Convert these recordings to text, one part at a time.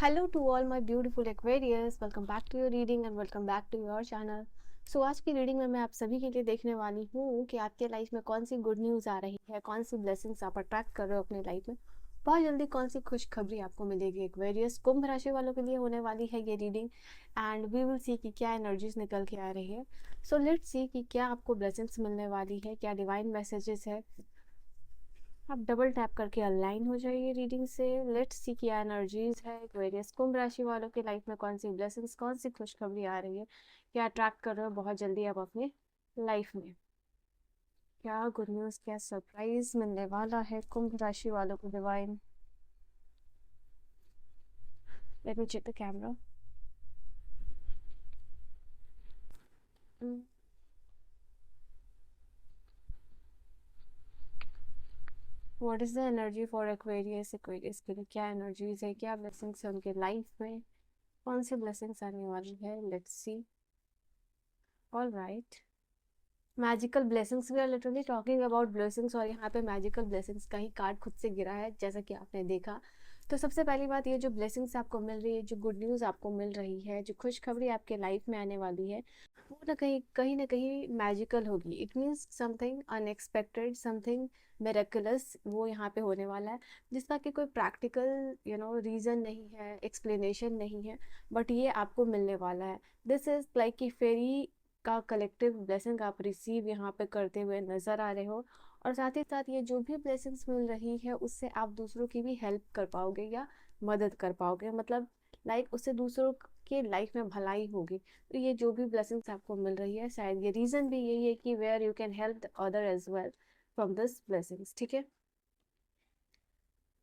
Hello to all my beautiful Aquarius, welcome back to your reading and welcome back to your channel. So आज की reading में मैं आप सभी के लिए देखने वाली हूँ कि आपके लाइफ में कौन सी गुड न्यूज़ आ रही है, कौन सी ब्लेसिंग्स आप अट्रैक्ट कर रहे हो अपने लाइफ में। बहुत जल्दी कौन सी खुशखबरी आपको मिलेगी। एक्वेरियस कुंभ राशि वालों के लिए होने वाली है ये reading and we will see कि क्या एनर्जीज निकल के आ रही है। सो लेट्स सी कि क्या आपको ब्लेसिंग्स मिलने वाली है, क्या डिवाइन मैसेजेस है। आप डबल टैप करके अलाइन हो जाइए रीडिंग से। लेट्स सी क्या एनर्जीज है एक्वेरियस कुंभ राशि वालों के लाइफ में, कौन सी ब्लेसिंग्स, कौन सी खुशखबरी आ रही है, क्या अट्रैक्ट कर रहे हो बहुत जल्दी आप अपने लाइफ में। क्या गुड न्यूज़, क्या सरप्राइज मिलने वाला है कुंभ राशि वालों को divine. Let me check the camera. What is the energy for Aquarius. Aquarius के लिए क्या एनर्जीज है, क्या ब्लेसिंग्स है उनके लाइफ में, कौन सी ब्लेसिंग्स आने वाली है। Let's see. All right, magical blessings, we are literally talking about blessings और यहाँ पे मैजिकल ब्लेसिंग्स का ही कार्ड खुद से गिरा है जैसा कि आपने देखा। तो सबसे पहली बात, ये जो ब्लेसिंग्स आपको मिल रही है, जो गुड न्यूज़ आपको मिल रही है, जो खुशखबरी आपके लाइफ में आने वाली है, वो ना कहीं मैजिकल होगी। It means something unexpected, something miraculous वो यहाँ पे होने वाला है, जिसका कि कोई प्रैक्टिकल रीज़न नहीं है, एक्सप्लेनेशन नहीं है, बट ये आपको मिलने वाला है। दिस इज़ लाइक कि फेरी का कलेक्टिव ब्लेसिंग आप रिसीव यहाँ पे करते हुए नज़र आ रहे हो। और साथ ही साथ ये जो भी ब्लेसिंग्स मिल रही है उससे आप दूसरों की भी हेल्प कर पाओगे या मदद कर पाओगे, मतलब लाइक उससे दूसरों के लाइफ में भलाई होगी। तो ये जो भी ब्लेसिंग्स आपको मिल रही है, शायद ये रीज़न भी यही है कि where you can help the other as well from this blessings. ठीक है,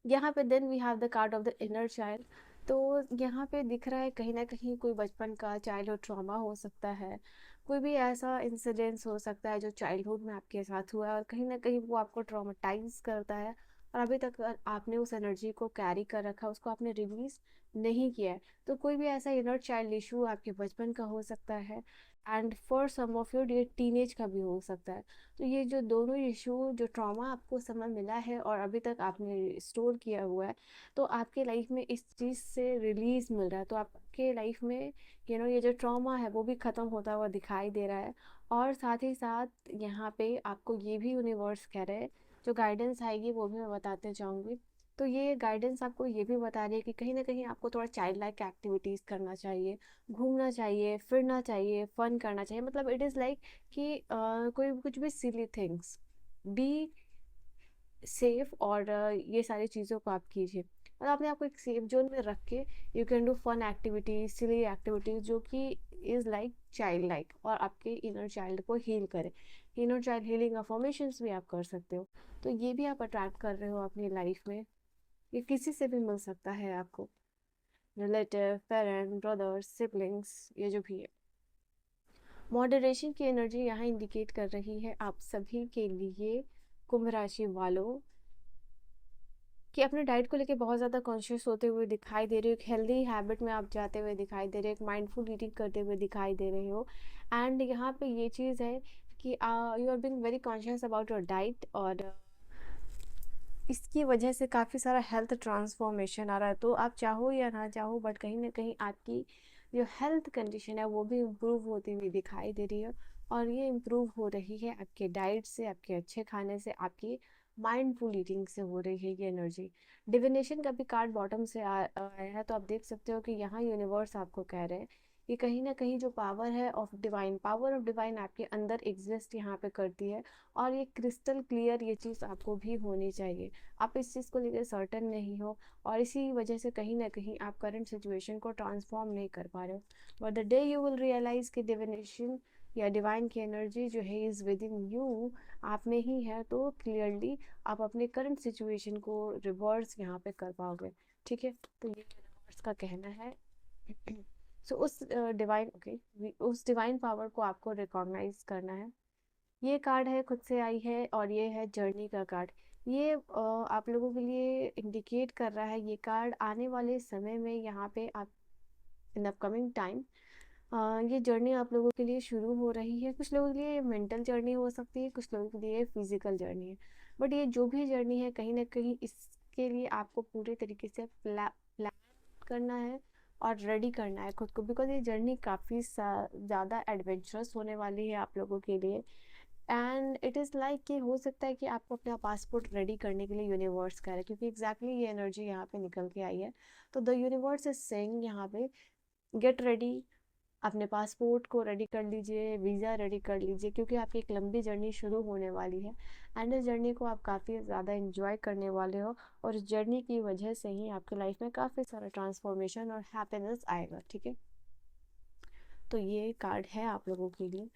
यहाँ पे then we have the card of the inner child. तो यहाँ पे दिख रहा है कहीं ना कहीं कोई बचपन का चाइल्डहुड ट्रॉमा हो सकता है, कोई भी ऐसा इंसिडेंस हो सकता है जो चाइल्डहुड में आपके साथ हुआ है और कहीं ना कहीं वो आपको ट्रॉमेटाइज करता है और अभी तक आपने उस एनर्जी को कैरी कर रखा, उसको आपने रिलीज नहीं किया है। तो कोई भी ऐसा इनर चाइल्ड इशू आपके बचपन का हो सकता है and for some of you ये टीनेज का भी हो सकता है। तो ये जो दोनों इशू, जो ट्रॉमा आपको समय मिला है और अभी तक आपने स्टोर किया हुआ है, तो आपके लाइफ में इस चीज़ से रिलीज मिल रहा है। तो आपके लाइफ में ये जो ट्रॉमा है वो भी ख़त्म होता हुआ दिखाई दे रहा है। और साथ ही साथ यहाँ पे आपको ये भी यूनिवर्स कह रहे हैं, जो गाइडेंस आएगी वो भी मैं बताते जाऊँगी। तो ये गाइडेंस आपको ये भी बता रही है कि कहीं ना कहीं आपको थोड़ा चाइल्ड लाइक एक्टिविटीज़ करना चाहिए, घूमना चाहिए, फिरना चाहिए, फन करना चाहिए। मतलब इट इज़ लाइक कि कोई कुछ भी सिली थिंग्स, बी सेफ और ये सारी चीज़ों को आप कीजिए। मतलब अपने आप को एक सेफ जोन में रख के you can do fun activities, silly activities जो कि इज़ लाइक चाइल्ड लाइक और आपके इनर चाइल्ड को हील करे। इनर चाइल्ड हीलिंग अफॉर्मेशंस भी आप कर सकते हो। तो ये भी आप अट्रैक्ट कर रहे हो अपनी लाइफ में। ये किसी से भी मिल सकता है आपको, रिलेटिव, पेरेंट, ब्रदर्स, सिबलिंग्स, ये जो भी है। मॉडरेशन की एनर्जी यहाँ इंडिकेट कर रही है आप सभी के लिए, कुंभ राशि वालों, कि अपने डाइट को लेके बहुत ज़्यादा कॉन्शियस होते हुए दिखाई दे रहे हो। एक हेल्दी हैबिट में आप जाते हुए दिखाई दे रहे हो, एक माइंडफुल ईटिंग करते हुए दिखाई दे रहे हो। एंड यहाँ पे ये चीज़ है कि you are being very conscious about your diet और इसकी वजह से काफ़ी सारा हेल्थ ट्रांसफॉर्मेशन आ रहा है। तो आप चाहो या ना चाहो बट कहीं ना कहीं आपकी जो हेल्थ कंडीशन है वो भी इम्प्रूव होती हुई दिखाई दे रही है। और ये इम्प्रूव हो रही है आपके डाइट से, आपके अच्छे खाने से, आपकी माइंडफुल ईटिंग से हो रही है ये एनर्जी। डिविनेशन का भी कार्ड बॉटम से आया है, तो आप देख सकते हो कि यहाँ यूनिवर्स आपको कह रहे हैं कि कहीं ना कहीं जो पावर है of divine, power of divine आपके अंदर एग्जिस्ट यहाँ पे करती है। और ये क्रिस्टल क्लियर ये चीज़ आपको भी होनी चाहिए। आप इस चीज़ को लेकर सर्टन नहीं हो और इसी वजह से कहीं ना कहीं आप करंट सिचुएशन को ट्रांसफॉर्म नहीं कर पा रहे हो। But the day you will realise कि डिविनेशन या डिवाइन की एनर्जी जो है इज़ विद इन यू, आप में ही है, तो क्लियरली आप अपने करंट सिचुएशन को रिवर्स यहाँ पे कर पाओगे। ठीक है, तो ये यूनिवर्स का कहना है। सो उस डिवाइन उस डिवाइन पावर को आपको रिकॉग्नाइज करना है। ये कार्ड है खुद से आई है और ये है जर्नी का कार्ड। ये आप लोगों के लिए इंडिकेट कर रहा है ये कार्ड आने वाले समय में यहाँ पे आप इन अपकमिंग टाइम ये जर्नी आप लोगों के लिए शुरू हो रही है। कुछ लोगों के लिए मेंटल जर्नी हो सकती है, कुछ लोगों के लिए फिजिकल जर्नी है, बट ये जो भी जर्नी है कहीं ना कहीं इसके लिए आपको पूरे तरीके से प्लान करना है और रेडी करना है खुद को, बिकॉज ये जर्नी काफ़ी ज़्यादा एडवेंचरस होने वाली है आप लोगों के लिए। एंड इट इज़ लाइक कि हो सकता है कि आपको अपना पासपोर्ट रेडी करने के लिए यूनिवर्स करे, क्योंकि एग्जैक्टली ये एनर्जी यहाँ पे निकल के आई है। तो द यूनिवर्स इज सेइंग यहाँ पे गेट रेडी, अपने पासपोर्ट को रेडी कर लीजिए, वीज़ा रेडी कर लीजिए, क्योंकि आपकी एक लंबी जर्नी शुरू होने वाली है। एंड इस जर्नी को आप काफ़ी ज़्यादा इंजॉय करने वाले हो, और इस जर्नी की वजह से ही आपकी लाइफ में काफ़ी सारा ट्रांसफॉर्मेशन और हैप्पीनेस आएगा, ठीक है। तो ये कार्ड है आप लोगों के लिए।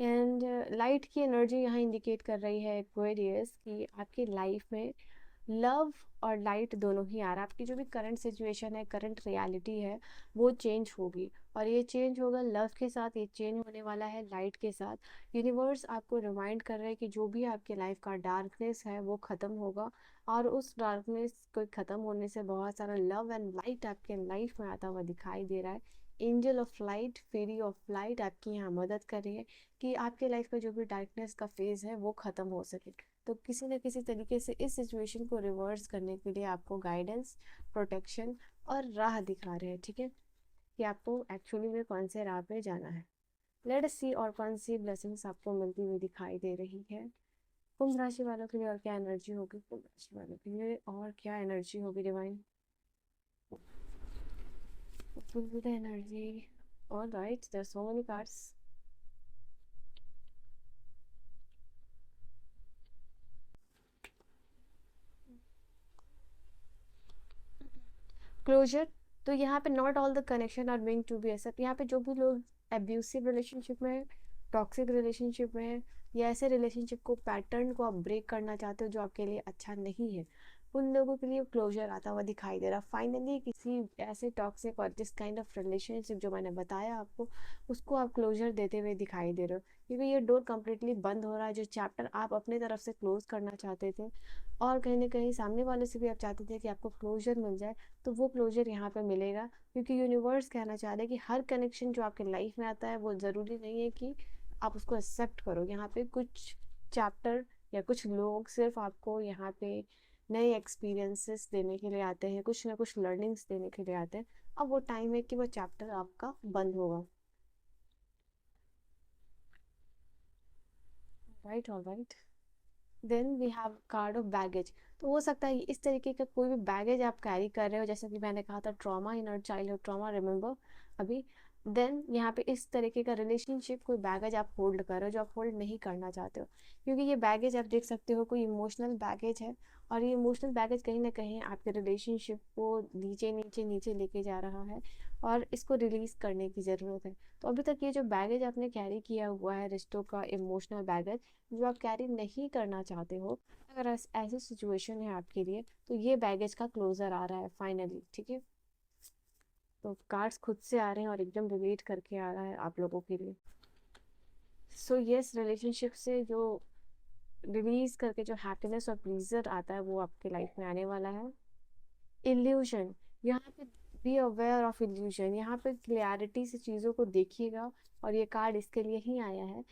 एंड लाइट की एनर्जी यहाँ इंडिकेट कर रही है एक्वेरियस कि आपकी लाइफ में लव और लाइट दोनों ही आ रहा है। आपकी जो भी करंट सिचुएशन है, करंट रियलिटी है, वो चेंज होगी, और ये चेंज होगा लव के साथ, ये चेंज होने वाला है लाइट के साथ। यूनिवर्स आपको रिमाइंड कर रहा है कि जो भी आपके लाइफ का डार्कनेस है वो ख़त्म होगा, और उस डार्कनेस को ख़त्म होने से बहुत सारा लव एंड लाइट आपके लाइफ में आता हुआ दिखाई दे रहा है। Angel of light, fairy of light आपकी यहाँ मदद कर रही है कि आपके लाइफ का जो भी डार्कनेस का फेज़ है वो ख़त्म हो सके। तो किसी न किसी तरीके से इस सिचुएशन को रिवर्स करने के लिए आपको गाइडेंस, प्रोटेक्शन और राह दिखा रहे हैं, ठीक है, कि आपको एक्चुअली में कौन से राह पे जाना है। लेट अस सी और कौन सी ब्लेसिंग्स आपको मिलती हुई दिखाई दे रही है कुंभ राशि वालों के लिए, और क्या एनर्जी होगी कुंभ राशि वालों के लिए, और क्या एनर्जी होगी divine the energy. All right, there's so many cards. Closure, तो यहाँ पे not all the connection are going to be accept. यहाँ पे जो भी लोग एब्यूसिव रिलेशनशिप में, टॉक्सिक रिलेशनशिप में, या ऐसे रिलेशनशिप को, पैटर्न को आप ब्रेक करना चाहते हो जो आपके लिए अच्छा नहीं है, उन लोगों के लिए क्लोजर आता हुआ दिखाई दे रहा। फाइनली किसी ऐसे टॉक्सिक और जिस काइंड ऑफ रिलेशनशिप जो मैंने बताया आपको, उसको आप क्लोजर देते हुए दिखाई दे रहे हो, क्योंकि ये डोर कम्प्लीटली बंद हो रहा है। जो चैप्टर आप अपने तरफ से क्लोज करना चाहते थे, और कहीं ना कहीं सामने वाले से भी आप चाहते थे कि आपको क्लोजर मिल जाए, तो वो क्लोजर यहाँ पे मिलेगा। क्योंकि यूनिवर्स कहना चाह रहा है कि हर कनेक्शन जो आपके लाइफ में आता है वो ज़रूरी नहीं है कि आप उसको एक्सेप्ट करो। यहाँ पे कुछ चैप्टर या कुछ लोग सिर्फ आपको यहाँ पे नए एक्सपीरियंसेस देने के लिए आते हैं, कुछ ना कुछ लर्निंग्स देने के लिए आते हैं। अब वो टाइम है कि वो चैप्टर आपका बंद होगा। Right, all right. Then we have card of baggage. तो हो सकता है इस तरीके का कोई भी बैगेज आप कैरी कर रहे हो, जैसे कि मैंने कहा था trauma, inner childhood trauma, remember अभी। देन यहाँ पे इस तरीके का रिलेशनशिप, कोई बैगेज आप होल्ड कर रहे हो जो आप होल्ड नहीं करना चाहते हो, क्योंकि ये बैगेज आप देख सकते हो कोई इमोशनल बैगेज है, और ये इमोशनल बैगेज कहीं ना कहीं आपके रिलेशनशिप को नीचे नीचे नीचे लेके जा रहा है, और इसको रिलीज करने की ज़रूरत है। तो अभी तक ये जो बैगेज आपने कैरी किया हुआ है, रिश्तों का इमोशनल बैगेज जो आप कैरी नहीं करना चाहते हो, अगर ऐसी सिचुएशन है आपके लिए, तो ये बैगेज का क्लोजर आ रहा है फाइनली, ठीक है। तो कार्ड्स खुद से आ रहे हैं और एकदम रिलेट करके आ रहा है आप लोगों के लिए। सो यस, रिलेशनशिप से जो रिलीज करके जो हैप्पीनेस और प्लीजर आता है वो आपके लाइफ में आने वाला है। इल्यूजन, यहाँ पे बी अवेयर ऑफ इल्यूजन, यहाँ पे क्लियरिटी से चीज़ों को देखिएगा, और ये कार्ड इसके लिए ही आया है।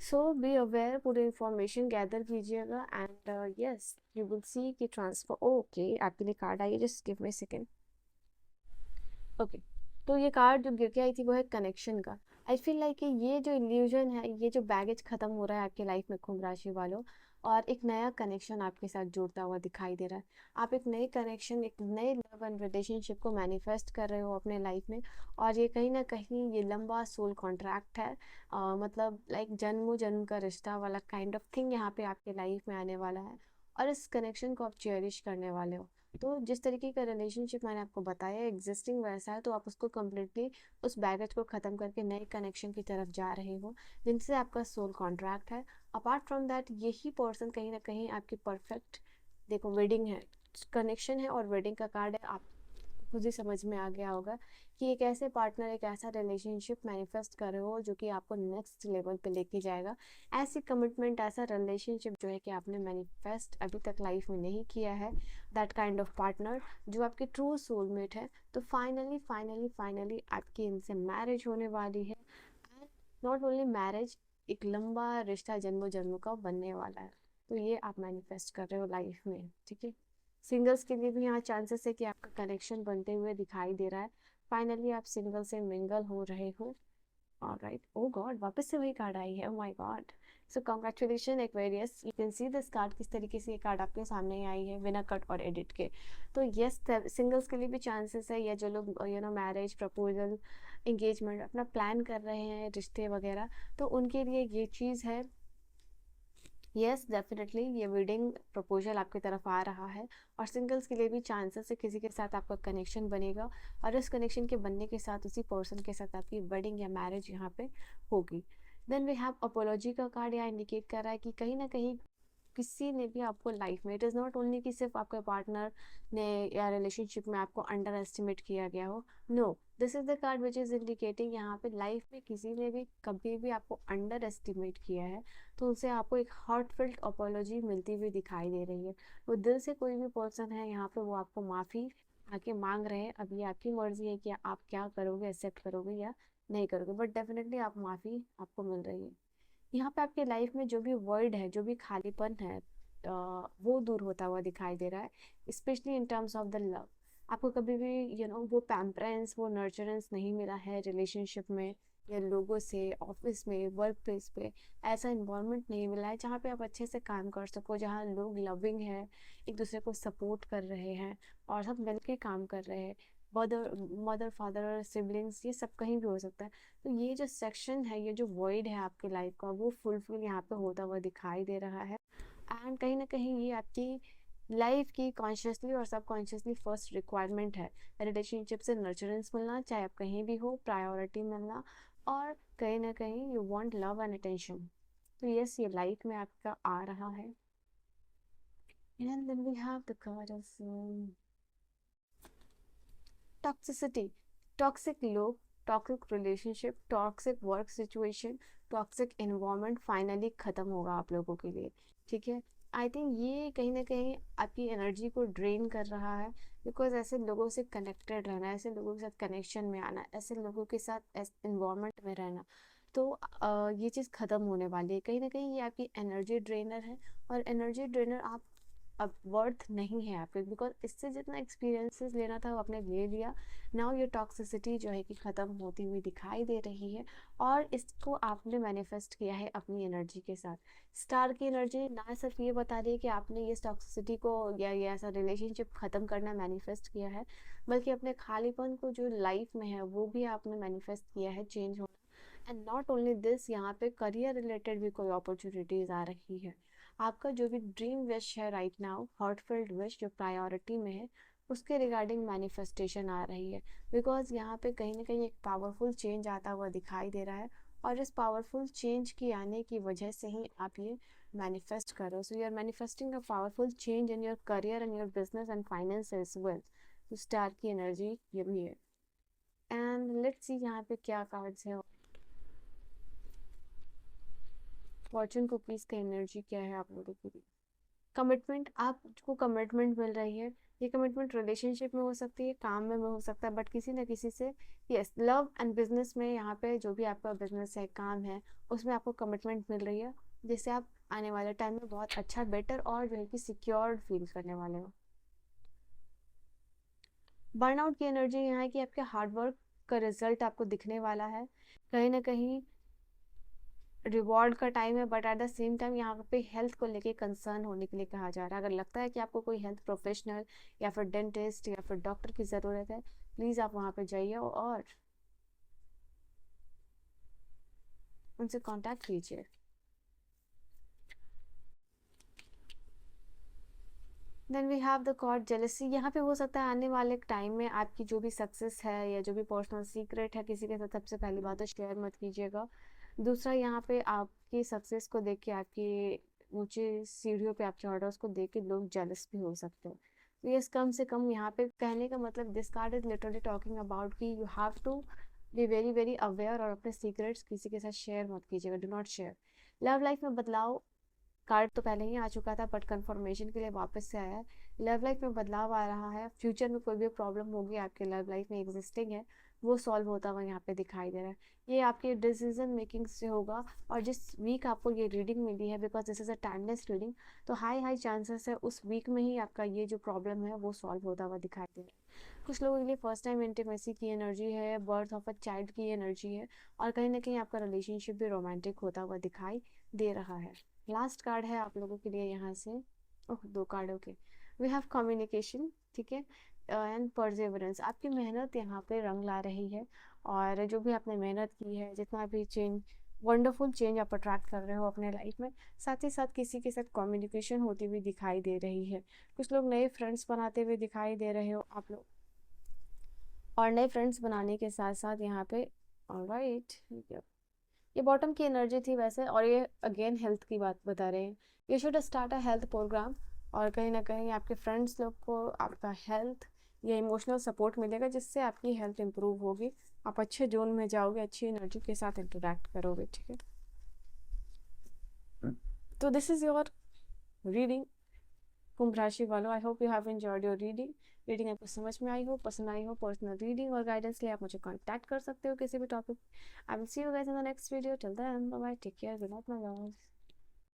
सो बी अवेयर, पूरे इंफॉर्मेशन गैदर कीजिएगा, and yes you will see कि ट्रांसफर। ओके, आपके लिए कार्ड आई है, just give me second. Okay, तो ये कार्ड जो गिर के आई थी वो है कनेक्शन का। आई फील लाइक कि ये जो इल्यूजन है, ये जो बैगेज खत्म हो रहा है आपके लाइफ में कुंभ राशि वालों, और एक नया कनेक्शन आपके साथ जुड़ता हुआ दिखाई दे रहा है। आप एक नए कनेक्शन, एक नए लव एंड रिलेशनशिप को मैनिफेस्ट कर रहे हो अपने लाइफ में, और ये कहीं ना कहीं ये लंबा सोल कॉन्ट्रैक्ट है। मतलब लाइक जन्मों जन्म का रिश्ता वाला काइंड ऑफ थिंग यहाँ पे आपके लाइफ में आने वाला है, और इस कनेक्शन को आप चेरिश करने वाले हो। तो जिस तरीके का रिलेशनशिप मैंने आपको बताया एग्जिस्टिंग वैसा है, तो आप उसको कम्प्लीटली उस बैगेज को ख़त्म करके नए कनेक्शन की तरफ जा रहे हो, जिनसे आपका सोल कॉन्ट्रैक्ट है। अपार्ट फ्रॉम दैट, यही पर्सन कहीं ना कहीं आपकी परफेक्ट, देखो वेडिंग है, कनेक्शन है और वेडिंग का कार्ड है, आप खुद ही समझ में आ गया होगा कि एक ऐसे पार्टनर, एक ऐसा रिलेशनशिप मैनिफेस्ट कर रहे हो जो कि आपको नेक्स्ट लेवल पे लेके जाएगा। ऐसी कमिटमेंट, ऐसा रिलेशनशिप जो है कि आपने मैनिफेस्ट अभी तक लाइफ में नहीं किया है, दैट काइंड ऑफ पार्टनर जो आपकी ट्रू सोलमेट है। तो फाइनली फाइनली फाइनली आपकी इनसे मैरिज होने वाली है, एंड नॉट ओनली मैरिज, एक लंबा रिश्ता जन्मों जन्मों का बनने वाला है। तो ये आप मैनिफेस्ट कर रहे हो लाइफ में, ठीक है। सिंगल्स के लिए भी यहाँ चांसेस है कि आपका कनेक्शन बनते हुए दिखाई दे रहा है। फाइनली आप सिंगल से मिंगल हो रहे हो। ऑलराइट, ओ गॉड, वापस से वही कार्ड आई है, oh my God. So congratulation Aquarius, you can see this card, किस तरीके से ये कार्ड आपके सामने आई है बिना कट और एडिट के। तो यस, सिंगल्स के लिए भी चांसेस है, या जो लोग मैरिज प्रपोजल इंगेजमेंट अपना प्लान कर रहे हैं, रिश्ते वगैरह, तो उनके लिए ये चीज़ है। यस डेफिनेटली ये वेडिंग प्रपोजल आपकी तरफ आ रहा है। और सिंगल्स के लिए भी चांसेस है किसी के साथ आपका कनेक्शन बनेगा, और उस कनेक्शन के बनने के साथ उसी पर्सन के साथ आपकी वेडिंग या मैरिज यहाँ पे होगी। देन वी हैव अपोलॉजी का कार्ड, यहाँ इंडिकेट कर रहा है कि कहीं ना कहीं किसी ने भी आपको लाइफ में, इट इज़ नॉट ओनली कि सिर्फ आपके पार्टनर ने या रिलेशनशिप में आपको अंडर एस्टिमेट किया गया हो। No, this is the card which is indicating यहाँ पे लाइफ में किसी ने भी कभी भी आपको अंडर एस्टिमेट किया है, तो उनसे आपको एक हार्टफेल्ट अपॉलॉजी मिलती हुई दिखाई दे रही है। वो दिल से कोई भी पर्सन है यहाँ पे, वो आपको माफ़ी आके मांग रहे हैं। अब ये आपकी मर्जी है कि आप क्या करोगे, एक्सेप्ट करोगे या नहीं करोगे, बट डेफिनेटली आप माफ़ी आपको मिल रही है। यहाँ पे आपके लाइफ में जो भी वर्ड है, जो भी खालीपन है, वो दूर होता हुआ दिखाई दे रहा है, specially in terms of the love. आपको कभी भी वो पैम्परेंस, वो नर्चरेंस नहीं मिला है रिलेशनशिप में, या लोगों से, ऑफिस में, वर्क प्लेस पे ऐसा इन्वायरमेंट नहीं मिला है जहाँ पे आप अच्छे से काम कर सको, जहाँ लोग लविंग है, एक दूसरे को सपोर्ट कर रहे हैं और सब मिल के काम कर रहे हैं। मदर मदर फादर सिबलिंग्स, ये सब कहीं भी हो सकता है। तो ये जो सेक्शन है, ये जो वॉइड है आपके लाइफ का, वो फुलफिल यहाँ पे होता हुआ दिखाई दे रहा है। एंड कहीं ना कहीं ये आपकी लाइफ की कॉन्शियसली और सबकॉन्शियसली फर्स्ट रिक्वायरमेंट है, रिलेशनशिप से नर्चरेंस मिलना, चाहे आप कहीं भी हो, प्रायोरिटी मिलना, और कहीं ना कहीं you want love and attention. तो यस, ये लाइफ में आपका आ रहा है। And then we have the card of toxicity. Toxic लोग, toxic relationship, toxic work situation, toxic environment finally ख़त्म होगा आप लोगों के लिए। ठीक है, आई थिंक ये कहीं ना कहीं आपकी एनर्जी को ड्रेन कर रहा है, बिकॉज ऐसे लोगों से कनेक्टेड रहना, ऐसे लोगों के साथ कनेक्शन में आना, ऐसे लोगों के साथ इन्वायरमेंट में रहना, तो ये चीज़ ख़त्म होने वाली है। कहीं ना कहीं ये आपकी एनर्जी ड्रेनर है, और एनर्जी ड्रेनर आप अब वर्थ नहीं है आपके, बिकॉज इससे जितना एक्सपीरियंसेस लेना था वो आपने ले लिया। नाउ ये टॉक्सिसिटी जो है कि ख़त्म होती हुई दिखाई दे रही है, और इसको आपने मैनिफेस्ट किया है अपनी एनर्जी के साथ। स्टार की एनर्जी ना सिर्फ ये बता रही है कि आपने ये टॉक्सिसिटी को या ये ऐसा रिलेशनशिप ख़त्म करना मैनिफेस्ट किया है, बल्कि अपने खालीपन को जो लाइफ में है वो भी आपने मैनिफेस्ट किया है, चेंज होना। एंड नॉट ओनली दिस, यहाँ पे करियर रिलेटेड भी कोई अपॉर्चुनिटीज़ आ रही है। आपका जो भी ड्रीम विश है राइट नाउ, हार्टफेल्ट विश जो प्रायोरिटी में है, उसके रिगार्डिंग मैनिफेस्टेशन आ रही है। बिकॉज यहाँ पे कहीं ना कहीं एक पावरफुल चेंज आता हुआ दिखाई दे रहा है, और इस पावरफुल चेंज की आने की वजह से ही आप ये मैनिफेस्ट करो। So you are manifesting a powerful change in your career and your business and finance as well. तो स्टार की एनर्जी ये भी है। एंड लेट्स सी यहाँ पे क्या कार्ड्स है। फॉर्चून कुकीज का एनर्जी क्या है आप लोगों के लिए। कमिटमेंट, आपको कमिटमेंट मिल रही है। ये कमिटमेंट रिलेशनशिप में हो सकती है, काम में हो सकता है, बट किसी ना किसी से। यस, लव एंड बिजनेस में, यहाँ पे जो भी आपका बिजनेस है, काम है, उसमें आपको कमिटमेंट मिल रही है, जिससे आप आने वाले टाइम में बहुत अच्छा, बेटर और जो है कि सिक्योर्ड फील करने वाले हो। बर्नआउट की एनर्जी यहाँ है कि आपके हार्डवर्क का रिजल्ट आपको दिखने वाला है। कहीं ना कहीं रिवॉर्ड का टाइम है, but at the same time यहाँ पे हेल्थ को लेके कंसर्न होने के लिए कहा जा रहा है। अगर लगता है कि आपको कोई हेल्थ प्रोफेशनल या फिर डेंटिस्ट या फिर डॉक्टर की ज़रूरत है, प्लीज़ आप वहाँ पे जाइए और उनसे कांटेक्ट कीजिए। Then we have the card jealousy. यहाँ पे हो सकता है आने वाले टाइम में आपकी जो भी सक्सेस है या जो भी पर्सनल सीक्रेट है किसी के साथ, सबसे पहली बात तो शेयर मत कीजिएगा। दूसरा, यहाँ पे आपकी सक्सेस को देख के, आपकी ऊंची सीढ़ियों पे आप चढ़ रहे हो उसको देख के लोग जेलस भी हो सकते हैं। तो ये कम से कम यहाँ पे कहने का मतलब, this card is literally talking about कि you have to be very very aware, और अपने सीक्रेट्स किसी के साथ शेयर मत कीजिएगा, do not share. Love life में बदलाव कार्ड तो पहले ही आ चुका था, बट कंफर्मेशन के लिए वापस से आया है। लव लाइफ में बदलाव आ रहा है, फ्यूचर में कोई भी प्रॉब्लम होगी आपके लव लाइफ में एग्जिस्टिंग है, वो सॉल्व होता हुआ यहाँ पे दिखाई दे रहा है। ये आपके डिसीजन मेकिंग से होगा। और जिस वीक आपको ये रीडिंग मिली है, because this is a timeless reading, तो हाई हाई चांसेस है उस वीक में ही आपका ये जो प्रॉब्लम है वो सॉल्व होता हुआ दिखाई दे रहा है। कुछ लोगों के लिए फर्स्ट टाइम इंटीमेसी की एनर्जी है, बर्थ ऑफ अ चाइल्ड की एनर्जी है, और कहीं ना कहीं आपका रिलेशनशिप भी रोमांटिक होता हुआ दिखाई दे रहा है। लास्ट कार्ड है आप लोगों के लिए यहाँ से, oh 2 card, okay. We have communication, ठीक है, एंड परसेवरेंस। आपकी मेहनत यहाँ पे रंग ला रही है, और जो भी आपने मेहनत की है, जितना भी चेंज, वंडरफुल चेंज आप अट्रैक्ट कर रहे हो अपने लाइफ में, साथ ही साथ किसी के साथ कम्युनिकेशन होती हुई दिखाई दे रही है। कुछ लोग नए फ्रेंड्स बनाते हुए दिखाई दे रहे हो आप लोग, और नए फ्रेंड्स बनाने के साथ साथ यहाँ पे, ऑलराइट, ये बॉटम की एनर्जी थी वैसे, और ये अगेन हेल्थ की बात बता रहे हैं। You should start a health programme, और कहीं ना कहीं आपके फ्रेंड्स लोग को आपका हेल्थ या इमोशनल सपोर्ट मिलेगा, जिससे आपकी हेल्थ इंप्रूव होगी, आप अच्छे जोन में जाओगे, अच्छी एनर्जी के साथ इंटरेक्ट करोगे, ठीक है। तो दिस इज योर रीडिंग कुंभ राशि वालों। I hope you have enjoyed your reading आपको समझ में आई हो, पसंद आई हो। पर्सनल रीडिंग और गाइडेंस के लिए आप मुझे कांटेक्ट कर सकते हो किसी भी topic. I will see you guys in the next video. Till then bye bye, take care, good night my loves.